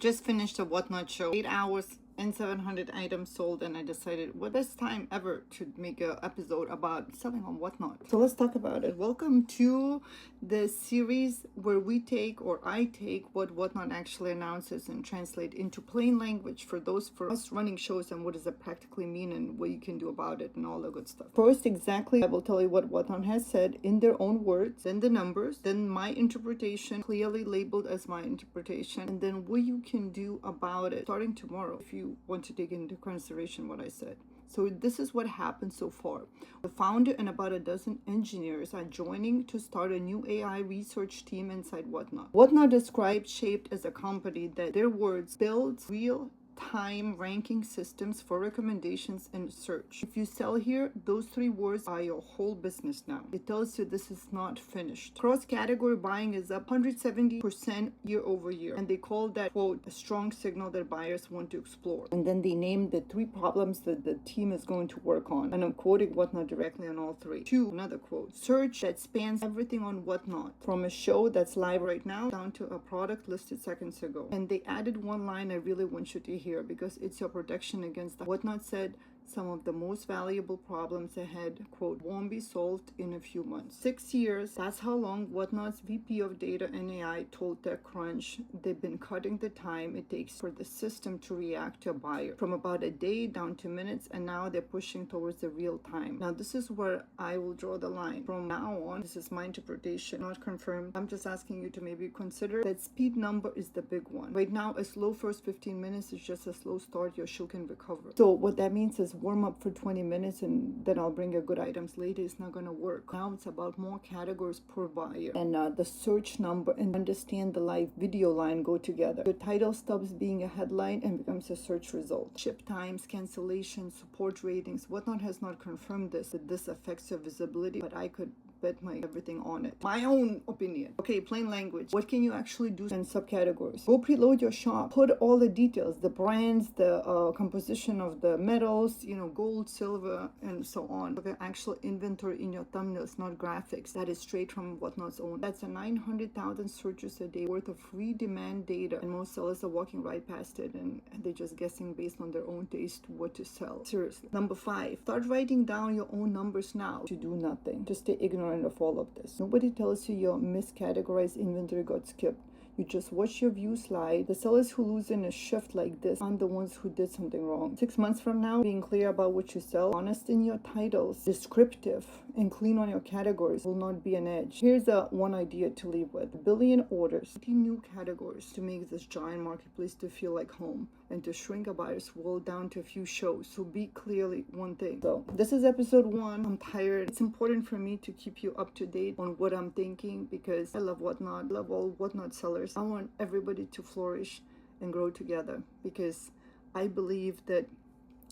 just finished a Whatnot show, 8 hours and 700 items sold, and I decided what best time ever to make an episode about selling on Whatnot. So let's talk about it. Welcome to the series where we take, or I take, what Whatnot actually announces and translate into plain language for us running shows, and what does it practically mean and what you can do about it and all the good stuff. First, exactly, I will tell you what Whatnot has said in their own words, then the numbers, then my interpretation, clearly labeled as my interpretation, and then what you can do about it starting tomorrow if you want to take into consideration what I said. So this is what happened so far. The founder and about a dozen engineers are joining to start a new AI research team inside Whatnot. Whatnot described shaped as a company that, their words, builds real-time ranking systems for recommendations and search. If you sell here, those three words are your whole business now. It tells you this is not finished. Cross-category buying is up 170% year over year, and they call that, quote, a strong signal that buyers want to explore. And then they named the three problems that the team is going to work on, and I'm quoting Whatnot directly on all three. Two, another quote, search that spans everything on Whatnot, from a show that's live right now down to a product listed seconds ago. And they added one line I really want you to hear, because it's your protection against that. Whatnot said some of the most valuable problems ahead, quote, won't be solved in a few months. 6 years, that's how long Whatnot's VP of Data and AI told TechCrunch they've been cutting the time it takes for the system to react to a buyer, from about a day down to minutes, and now they're pushing towards the real time. Now, this is where I will draw the line. From now on, this is my interpretation, not confirmed. I'm just asking you to maybe consider that speed number is the big one. Right now, a slow first 15 minutes is just a slow start your show can recover. So what that means is warm up for 20 minutes and then I'll bring you good items later. It's not going to work. Now it's about more categories per buyer, and the search number and understand the live video line go together. The title stops being a headline and becomes a search result. Ship times, cancellations, support ratings. Whatnot has not confirmed that this affects your visibility, but I could bet my everything on it. My own opinion. Okay, plain language. What can you actually do in subcategories? Go preload your shop. Put all the details, the brands, the composition of the metals, gold, silver, and so on. The actual inventory in your thumbnails, not graphics. That is straight from Whatnot's own. That's a 900,000 searches a day worth of free demand data, and most sellers are walking right past it, and they're just guessing based on their own taste what to sell. Seriously. Number 5, start writing down your own numbers now. To do nothing. Just stay ignorant of all of this. Nobody tells you your miscategorized inventory got skipped. You just watch your view slide. The sellers who lose in a shift like this aren't the ones who did something wrong. 6 months from now, being clear about what you sell, honest in your titles, descriptive, and clean on your categories will not be an edge. Here's one idea to leave with. 1 billion orders, 50 new categories to make this giant marketplace to feel like home, and to shrink a buyer's world down to a few shows. So be clearly one thing. So this is episode 1. I'm tired. It's important for me to keep you up to date on what I'm thinking, because I love Whatnot. I love all Whatnot sellers. I want everybody to flourish and grow together, because I believe that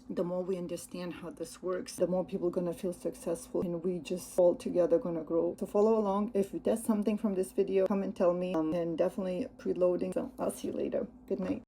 the more we understand how this works, the more people are going to feel successful, and we just all together going to grow. So follow along. If you get something from this video, come and tell me, and definitely preloading. So I'll see you later. Good night.